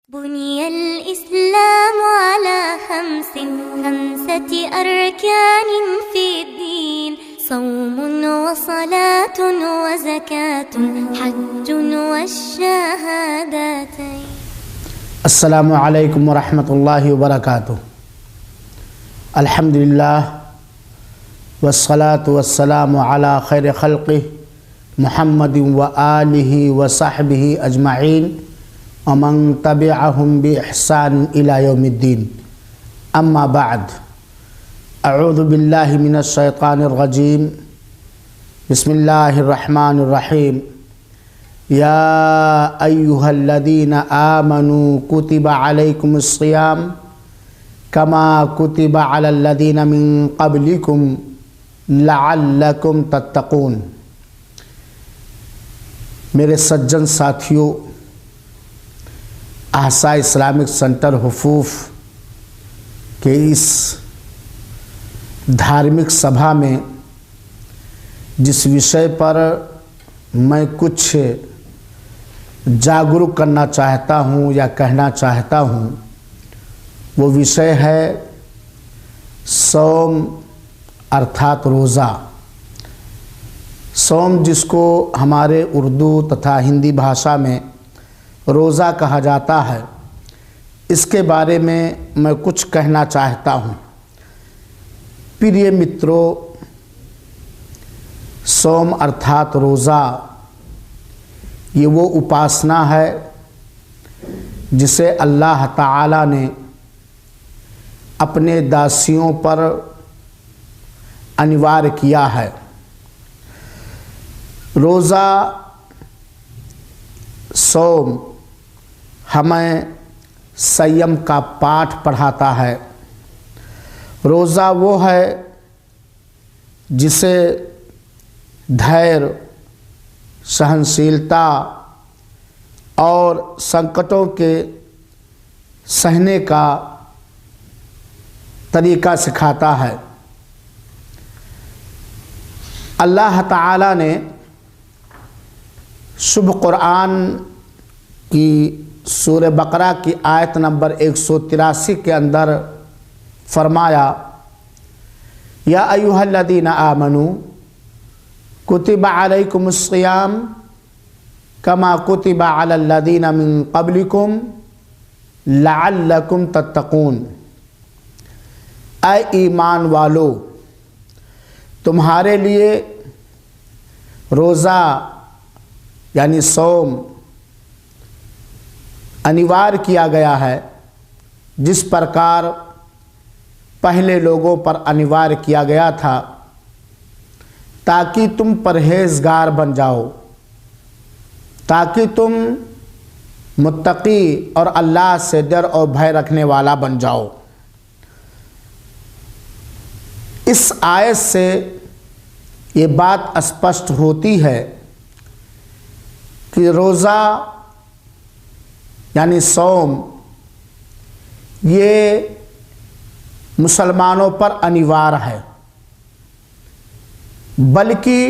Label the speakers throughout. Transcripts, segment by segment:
Speaker 1: बुनियल इस्लाम अला खमसति अरकानिन फिद्दीन सौमुन व सलातुन व ज़कातुन हज्जुन व शहादतैन।
Speaker 2: अस्सलामु अलैकुम व रहमतुल्लाहि व बरकातुहू। अल्हम्दुलिल्लाह वस्सलातु वस्सलामु अला खैर खल्क़िह मुहम्मदिन व आलिहि व सहबिहि अजमाइन अमन तबिअहुम बिइहसान इला यौमिद्दीन। अम्मा बाद, अऊज़ु बिल्लाहि मिनश शैतानिर रजीम। बिस्मिल्लाहिर रहमानिर रहीम। या अय्युहल्लज़ीना आमनू कुतिबा अलैकुमुस सियाम कमा कुतिबा अलल्लज़ीना मिन क़ब्लिकुम लअल्लकुम तत्तक़ून। मेरे सज्जन साथियों, आहसा इस्लामिक सेंटर हुफूफ के इस धार्मिक सभा में जिस विषय पर मैं कुछ जागरूक करना चाहता हूँ या कहना चाहता हूँ, वो विषय है सौम अर्थात रोज़ा। सौम जिसको हमारे उर्दू तथा हिंदी भाषा में रोज़ा कहा जाता है, इसके बारे में मैं कुछ कहना चाहता हूँ। प्रिय मित्रों, सौम अर्थात रोज़ा ये वो उपासना है जिसे अल्लाह ताला ने अपने दासियों पर अनिवार्य किया है। रोज़ा सौम हमें संयम का पाठ पढ़ाता है। रोज़ा वो है जिसे धैर्य, सहनशीलता और संकटों के सहने का तरीका सिखाता है। अल्लाह ताला ने शुभ कुरान की सूरह बकरा की आयत नंबर 183 के अंदर फरमाया, या अय्युहल्लज़ीना आमनू कुतिबा अलैकुमुस सियाम कमा कुतिबा अलल्लज़ीना मिन क़ब्लिकुम लअल्लकुम तत्तक़ून। ऐ ईमान वालो, तुम्हारे लिए रोज़ा यानी सौम अनिवार्य किया गया है, जिस प्रकार पहले लोगों पर अनिवार्य किया गया था, ताकि तुम परहेज़गार बन जाओ, ताकि तुम मुत्तकी और अल्लाह से डर और भय रखने वाला बन जाओ। इस आयत से ये बात स्पष्ट होती है कि रोज़ा यानी सौम ये मुसलमानों पर अनिवार्य है, बल्कि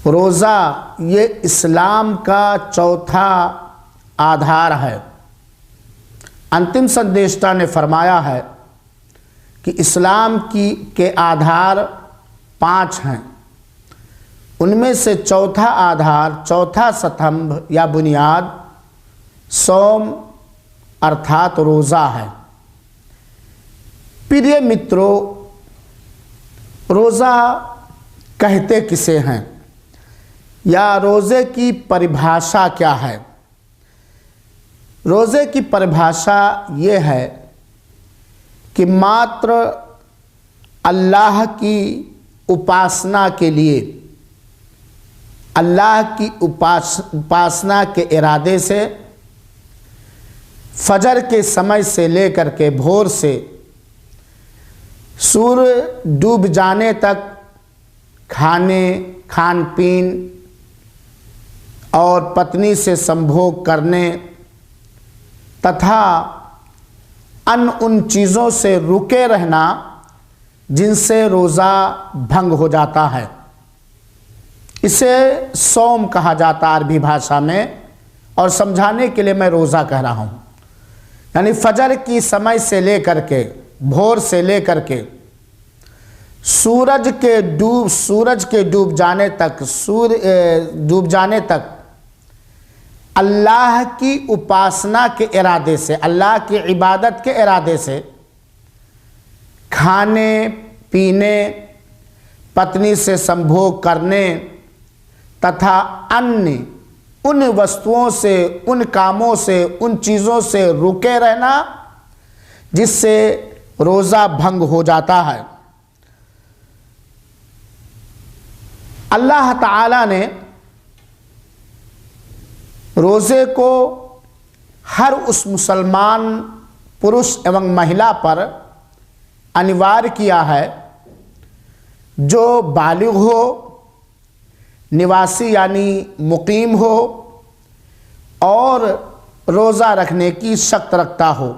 Speaker 2: रोज़ा ये इस्लाम का चौथा आधार है। अंतिम संदेशता ने फरमाया है कि इस्लाम के आधार 5 हैं। उनमें से चौथा आधार, चौथा स्तंभ या बुनियाद सौम अर्थात रोज़ा है। प्रिय मित्रों, रोज़ा कहते किसे हैं या रोज़े की परिभाषा क्या है? रोज़े की परिभाषा ये है कि मात्र अल्लाह की उपासना के लिए, अल्लाह की उपासना के इरादे से फजर के समय से लेकर के भोर से सूर्य डूब जाने तक खान पीन और पत्नी से संभोग करने तथा अन्य उन चीज़ों से रुके रहना जिनसे रोज़ा भंग हो जाता है, इसे सौम कहा जाता है अरबी भाषा में। और समझाने के लिए मैं रोज़ा कह रहा हूँ। यानी फजर की समय से लेकर के, भोर से लेकर के सूरज के डूब जाने तक अल्लाह की उपासना के इरादे से, अल्लाह की इबादत के इरादे से खाने पीने, पत्नी से संभोग करने तथा अन्य उन वस्तुओं से, उन कामों से, उन चीज़ों से रुके रहना जिससे रोज़ा भंग हो जाता है। अल्लाह ताला ने रोज़े को हर उस मुसलमान पुरुष एवं महिला पर अनिवार्य किया है जो बालिग हो, निवासी यानी मुकीम हो और रोज़ा रखने की शक्त रखता हो,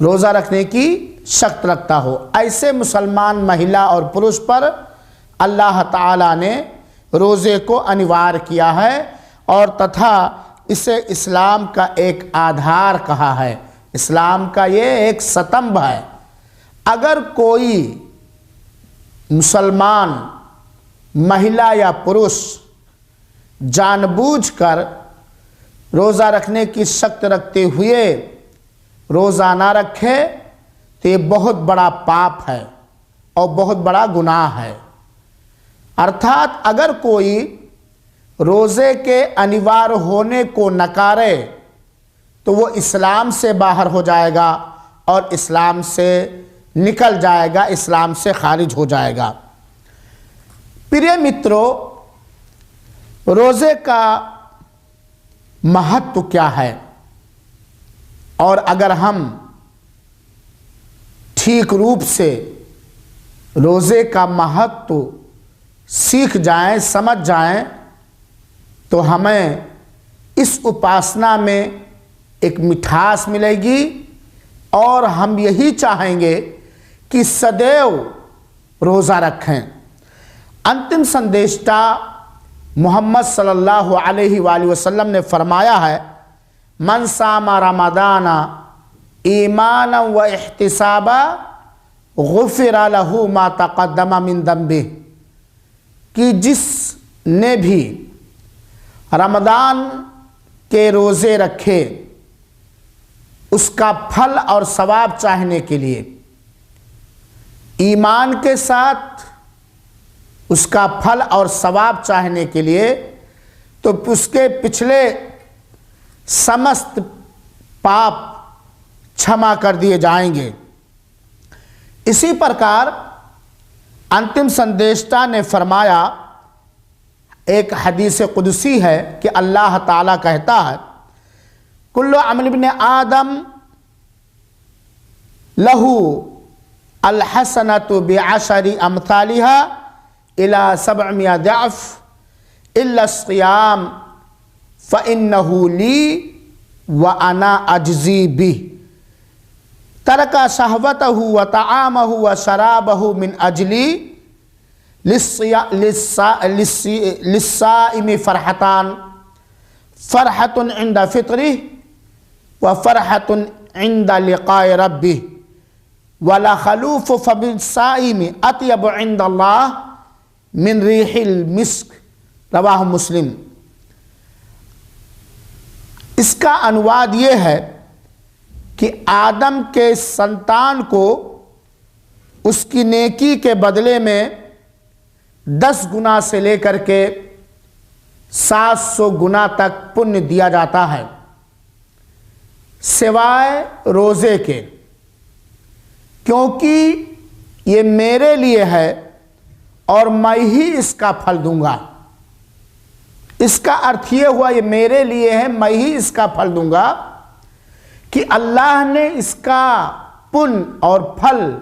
Speaker 2: रोज़ा रखने की शक्त रखता हो। ऐसे मुसलमान महिला और पुरुष पर अल्लाह ताला ने रोज़े को अनिवार्य किया है और तथा इसे इस्लाम का एक आधार कहा है, इस्लाम का ये एक स्तंभ है। अगर कोई मुसलमान महिला या पुरुष जानबूझकर रोज़ा रखने की शक्त रखते हुए रोज़ा ना रखे तो ये बहुत बड़ा पाप है और बहुत बड़ा गुनाह है। अर्थात अगर कोई रोज़े के अनिवार्य होने को नकारे तो वो इस्लाम से बाहर हो जाएगा और इस्लाम से निकल जाएगा, इस्लाम से खारिज हो जाएगा। प्रिय मित्रों, रोज़े का महत्व क्या है और अगर हम ठीक रूप से रोज़े का महत्व सीख जाएं, समझ जाएं, तो हमें इस उपासना में एक मिठास मिलेगी और हम यही चाहेंगे कि सदैव रोज़ा रखें। अंतिम संदेशता मोहम्मद सल्लल्लाहु अलैहि वसल्लम ने फरमाया है, मन सामा रमदाना ईमाना व इहतिसाबा गुफ़िरा लहू मा तक़द्दम मिन दम्बिह, कि जिसने भी रमज़ान के रोज़े रखे उसका फल और सवाब चाहने के लिए, ईमान के साथ उसका फल और सवाब चाहने के लिए, तो उसके पिछले समस्त पाप क्षमा कर दिए जाएंगे। इसी प्रकार अंतिम संदेशता ने फरमाया, एक हदीस कुदसी है कि अल्लाह ताला कहता है, कुल्लु अमल इब्न आदम लहू अल हसनतु बिअशरि अमथालिहा इला 700 ज़अफ़ इल्ला सियाम फ़इन्नहु ली व अना अज्ज़ी बिह तरका शहवतहु व तआमहु व शराबहु मिन अजली लिस्साइमि फ़रहतान फ़रहतुन इंदा फ़ित्रिह व फ़रहतुन इंदा लिक़ाए रब्बिह वला खलूफ़ फ़बिस्साइमि अत्यब इंदल्लाह मिन रिहिल मिस्क, रवाह मुस्लिम। इसका अनुवाद ये है कि आदम के संतान को उसकी नेकी के बदले में 10 गुना से लेकर के 700 गुना तक पुण्य दिया जाता है, सिवाय रोज़े के, क्योंकि ये मेरे लिए है और मैं ही इसका फल दूंगा। इसका अर्थ ये हुआ, ये मेरे लिए है, मैं ही इसका फल दूंगा, कि अल्लाह ने इसका पुण्य और फल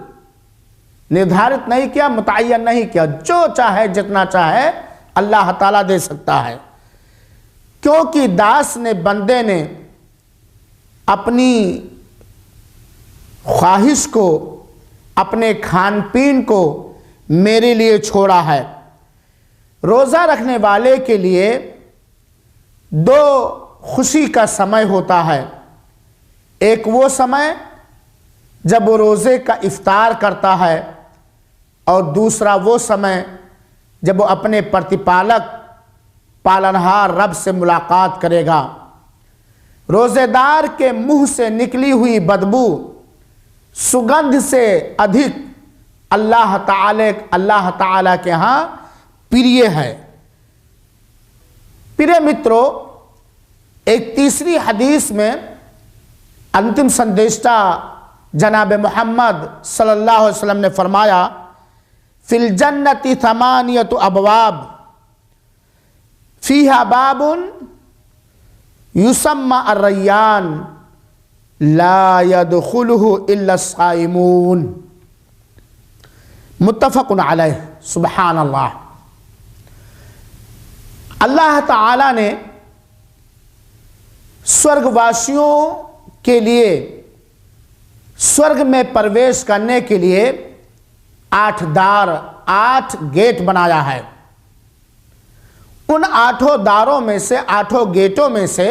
Speaker 2: निर्धारित नहीं किया, मुतय्यन नहीं किया। जो चाहे जितना चाहे अल्लाह ताला दे सकता है, क्योंकि दास ने, बंदे ने अपनी ख्वाहिश को, अपने खान पीन को मेरे लिए छोड़ा है। रोज़ा रखने वाले के लिए दो खुशी का समय होता है। एक वो समय जब वो रोज़े का इफ्तार करता है और दूसरा वो समय जब वो अपने प्रतिपालक पालनहार रब से मुलाकात करेगा। रोज़ेदार के मुंह से निकली हुई बदबू सुगंध से अधिक अल्लाह ताला के यहाँ प्रिय है। प्रिय मित्रों, एक तीसरी हदीस में अंतिम संदेशा जनाब मोहम्मद सल्लल्लाहु अलैहि वसल्लम ने फरमाया, फिल जन्नति थमानियतु अबवाब फीहा बाबुन युसम्मा अर्रय्यान ला यदखुलुहु इल्ला साइमून। मुत्तफ़क़ुन अलैह। सुब्हान अल्लाह। अल्लाह ताला ने स्वर्गवासियों के लिए स्वर्ग में प्रवेश करने के लिए 8 द्वार 8 गेट बनाया है। उन 8 द्वारों में से 8 गेटों में से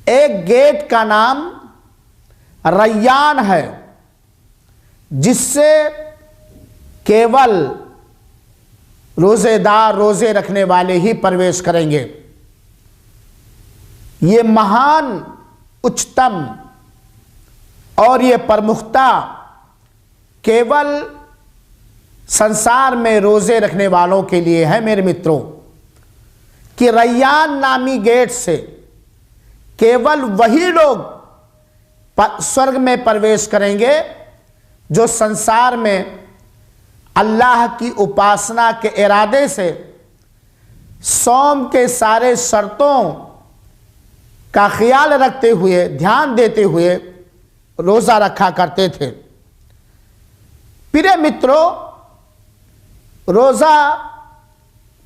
Speaker 2: एक गेट का नाम रैयान है, जिससे केवल रोजेदार रोजे रखने वाले ही प्रवेश करेंगे। ये महान उच्चतम और ये प्रमुखता केवल संसार में रोजे रखने वालों के लिए है मेरे मित्रों, कि रैयान नामी गेट से केवल वही लोग स्वर्ग में प्रवेश करेंगे जो संसार में अल्लाह की उपासना के इरादे से सौम के सारे शर्तों का ख्याल रखते हुए, ध्यान देते हुए रोज़ा रखा करते थे। प्रिय मित्रों, रोज़ा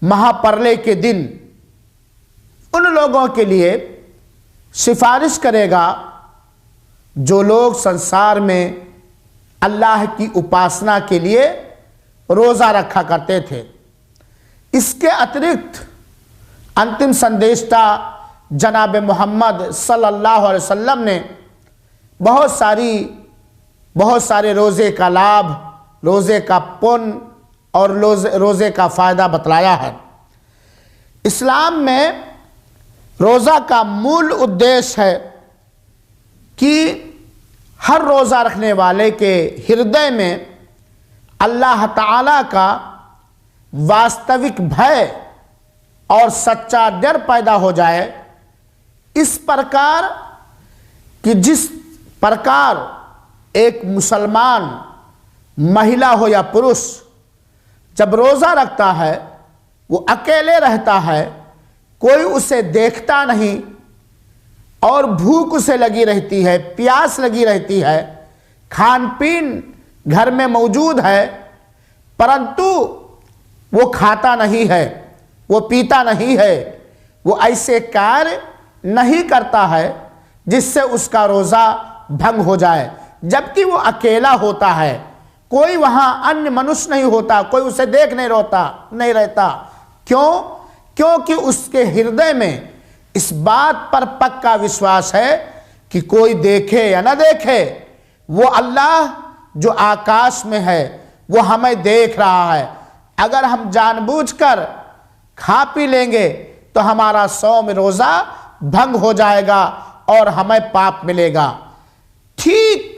Speaker 2: महापर्ले के दिन उन लोगों के लिए सिफारिश करेगा जो लोग संसार में अल्लाह की उपासना के लिए रोज़ा रखा करते थे। इसके अतिरिक्त अंतिम संदेशता जनाब मोहम्मद सल्लल्लाहु अलैहि वसल्लम ने बहुत सारे रोज़े का लाभ, रोज़े का पुण्य और रोज़े का फ़ायदा बतलाया है। इस्लाम में रोज़ा का मूल उद्देश्य है कि हर रोज़ा रखने वाले के हृदय में अल्लाह ताला का वास्तविक भय और सच्चा डर पैदा हो जाए। इस प्रकार कि जिस प्रकार एक मुसलमान महिला हो या पुरुष जब रोज़ा रखता है वो अकेले रहता है, कोई उसे देखता नहीं और भूख उसे लगी रहती है, प्यास लगी रहती है, खान पीन घर में मौजूद है, परंतु वो खाता नहीं है, वो पीता नहीं है, वो ऐसे कार्य नहीं करता है जिससे उसका रोज़ा भंग हो जाए। जबकि वो अकेला होता है, कोई वहाँ अन्य मनुष्य नहीं होता, कोई उसे देख नहीं रहता। क्यों? क्योंकि उसके हृदय में इस बात पर पक्का विश्वास है कि कोई देखे या ना देखे, वो अल्लाह जो आकाश में है वो हमें देख रहा है। अगर हम जानबूझकर खा पी लेंगे तो हमारा सौम रोज़ा भंग हो जाएगा और हमें पाप मिलेगा। ठीक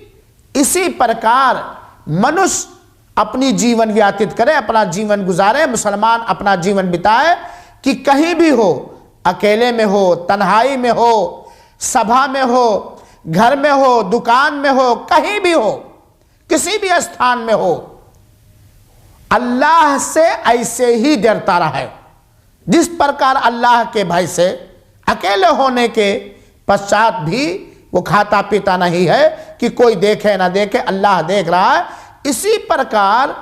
Speaker 2: इसी प्रकार मनुष्य अपनी जीवन व्यतीत करे, अपना जीवन गुजारे, मुसलमान अपना जीवन बिताए, कि कहीं भी हो, अकेले में हो, तन्हाई में हो, सभा में हो, घर में हो, दुकान में हो, कहीं भी हो, किसी भी स्थान में हो, अल्लाह से ऐसे ही डरता रहे जिस प्रकार अल्लाह के भय से अकेले होने के पश्चात भी वो खाता पीता नहीं है कि कोई देखे ना देखे, अल्लाह देख रहा है। इसी प्रकार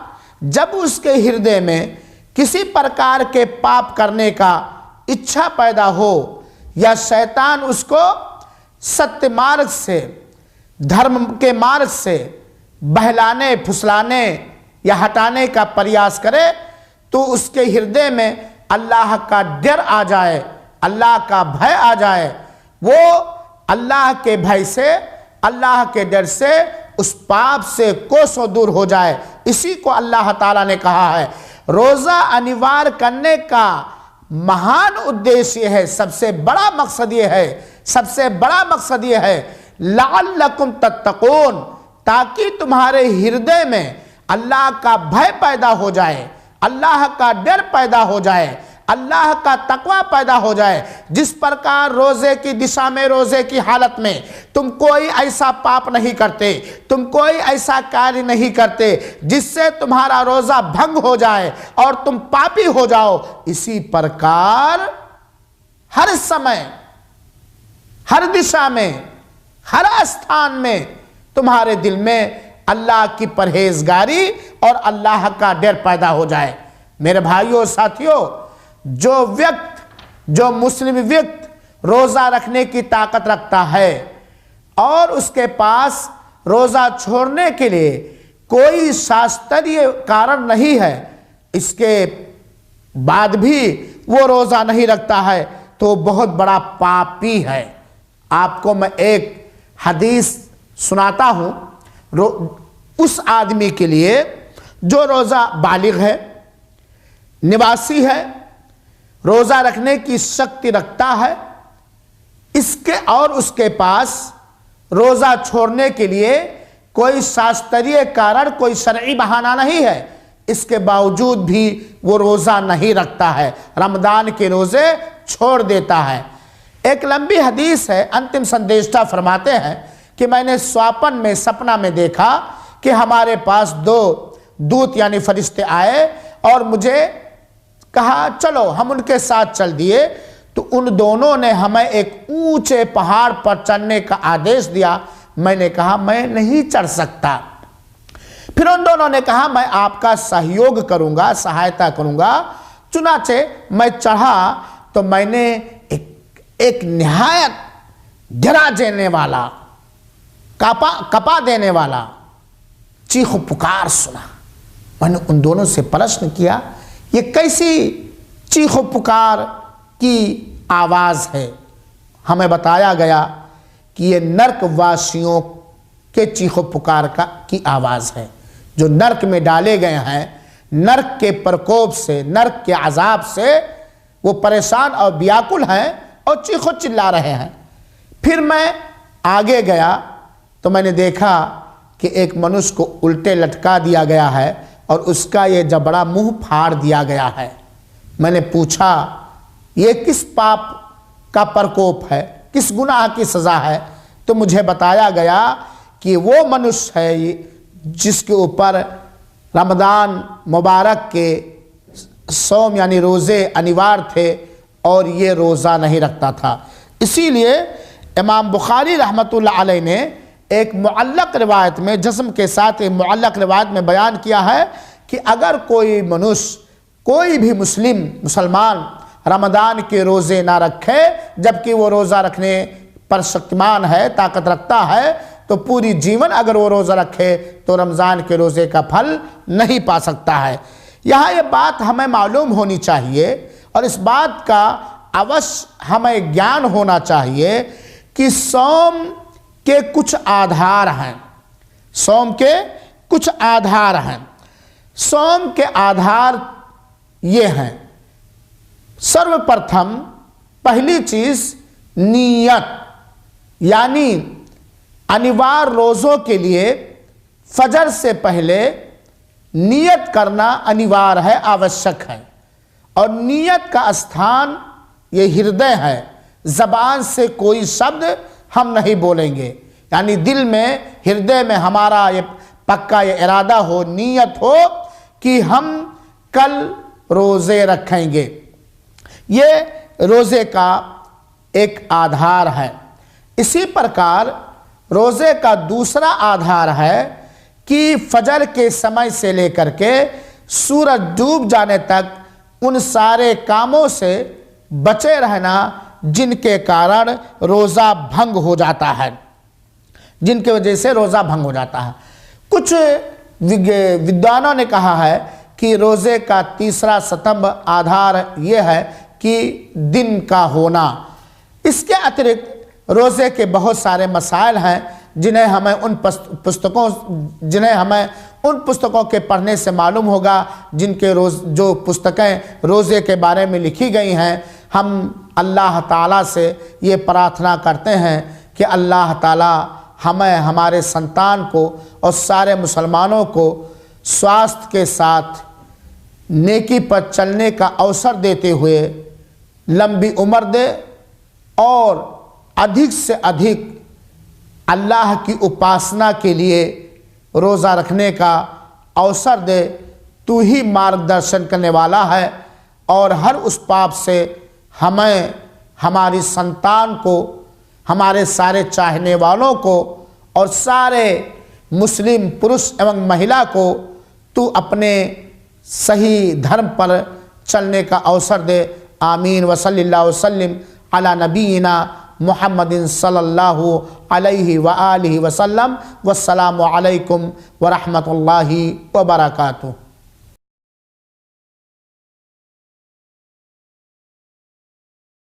Speaker 2: जब उसके हृदय में किसी प्रकार के पाप करने का इच्छा पैदा हो या शैतान उसको सत्य मार्ग से, धर्म के मार्ग से बहलाने, फुसलाने या हटाने का प्रयास करे, तो उसके हृदय में अल्लाह का डर आ जाए, अल्लाह का भय आ जाए, वो अल्लाह के भय से, अल्लाह के डर से उस पाप से कोसों दूर हो जाए। इसी को अल्लाह ताला ने कहा है रोज़ा अनिवार्य करने का महान उद्देश्य है, सबसे बड़ा मकसद ये है, सबसे बड़ा मकसद ये है लअल्लकुम तत्तकून, ताकि तुम्हारे हृदय में अल्लाह का भय पैदा हो जाए, अल्लाह का डर पैदा हो जाए, अल्लाह का तकवा पैदा हो जाए। जिस प्रकार रोजे की दिशा में, रोजे की हालत में तुम कोई ऐसा पाप नहीं करते, तुम कोई ऐसा कार्य नहीं करते जिससे तुम्हारा रोजा भंग हो जाए और तुम पापी हो जाओ, इसी प्रकार हर समय, हर दिशा में, हर स्थान में तुम्हारे दिल में अल्लाह की परहेजगारी और अल्लाह का डर पैदा हो जाए। मेरे भाइयों साथियों, जो मुस्लिम व्यक्ति रोज़ा रखने की ताकत रखता है और उसके पास रोज़ा छोड़ने के लिए कोई शास्त्रीय कारण नहीं है, इसके बाद भी वो रोज़ा नहीं रखता है, तो बहुत बड़ा पापी है। आपको मैं एक हदीस सुनाता हूँ उस आदमी के लिए जो रोज़ा बालिग है, निवासी है, रोज़ा रखने की शक्ति रखता है, इसके और उसके पास रोज़ा छोड़ने के लिए कोई शास्त्रीय कारण, कोई शरई बहाना नहीं है, इसके बावजूद भी वो रोज़ा नहीं रखता है, रमज़ान के रोज़े छोड़ देता है। एक लंबी हदीस है, अंतिम संदेशा फरमाते हैं कि मैंने स्वापन में, सपना में देखा कि हमारे पास दो दूत यानी फरिश्ते आए और मुझे कहा चलो, हम उनके साथ चल दिए। तो उन दोनों ने हमें एक ऊंचे पहाड़ पर चढ़ने का आदेश दिया। मैंने कहा मैं नहीं चढ़ सकता। फिर उन दोनों ने कहा मैं आपका सहयोग करूंगा, सहायता करूंगा। चुनाचे मैं चढ़ा तो मैंने एक निहायत गिरा देने वाला, कपा देने वाला चीख पुकार सुना। मैंने उन दोनों से प्रश्न किया ये कैसी चीख पुकार की आवाज़ है। हमें बताया गया कि ये नरकवासियों के चीख पुकार की आवाज़ है, जो नरक में डाले गए हैं, नरक के प्रकोप से, नरक के अजाब से वो परेशान और व्याकुल हैं और चीखो चिल्ला रहे हैं। फिर मैं आगे गया तो मैंने देखा कि एक मनुष्य को उल्टे लटका दिया गया है और उसका ये जबड़ा मुंह फाड़ दिया गया है। मैंने पूछा ये किस पाप का प्रकोप है, किस गुनाह की सज़ा है? तो मुझे बताया गया कि वो मनुष्य है जिसके ऊपर रमज़ान मुबारक के सौम यानी रोज़े अनिवार्य थे और ये रोज़ा नहीं रखता था। इसीलिए इमाम बुखारी रहमतुल्लाह अलैह ने एक मुअल्लक़ रिवायत में, जस्म के साथ एक मुअल्लक़ रिवायत में बयान किया है कि अगर कोई मनुष्य, कोई भी मुसलमान रमज़ान के रोज़े ना रखे जबकि वो रोज़ा रखने पर शक्तिमान है, ताकत रखता है, तो पूरी जीवन अगर वो रोज़ा रखे तो रमज़ान के रोज़े का फल नहीं पा सकता है। यहाँ ये बात हमें मालूम होनी चाहिए और इस बात का अवश्य हमें ज्ञान होना चाहिए कि सौम के कुछ आधार हैं। सौम के कुछ आधार हैं। सौम के आधार ये हैं, सर्वप्रथम पहली चीज़ नीयत, यानी अनिवार्य रोज़ों के लिए फजर से पहले नियत करना अनिवार्य है, आवश्यक है। और नियत का स्थान ये हृदय है, ज़बान से कोई शब्द हम नहीं बोलेंगे, यानी दिल में, हृदय में हमारा ये पक्का ये इरादा हो, नियत हो कि हम कल रोज़े रखेंगे। ये रोज़े का एक आधार है। इसी प्रकार रोज़े का दूसरा आधार है कि फजर के समय से लेकर के सूरज डूब जाने तक उन सारे कामों से बचे रहना जिनके कारण रोज़ा भंग हो जाता है, जिनके वजह से रोज़ा भंग हो जाता है। कुछ विद्वानों ने कहा है कि रोज़े का तीसरा स्तंभ आधार ये है कि दिन का होना। इसके अतिरिक्त रोज़े के बहुत सारे मसाइल हैं जिन्हें हमें उन पुस्तकों के पढ़ने से मालूम होगा जिनके जो पुस्तकें रोज़े के बारे में लिखी गई हैं। हम अल्लाह ताला से ये प्रार्थना करते हैं कि अल्लाह ताला हमें, हमारे संतान को और सारे मुसलमानों को स्वास्थ्य के साथ नेकी पर चलने का अवसर देते हुए लंबी उम्र दे और अधिक से अधिक अल्लाह की उपासना के लिए रोज़ा रखने का अवसर दे। तू ही मार्गदर्शन करने वाला है और हर उस पाप से हमें, हमारी संतान को, हमारे सारे चाहने वालों को और सारे मुस्लिम पुरुष एवं महिला को तू अपने सही धर्म पर चलने का अवसर दे। आमीन। वसल्लल्लाहु वसल्लिम अला नबीना मुहम्मदिन सल्लल्लाहु अलैहि व आलिहि वसल्लम। वस्सलामु अलैकुम व रहमतुल्लाहि व बरकातुहू।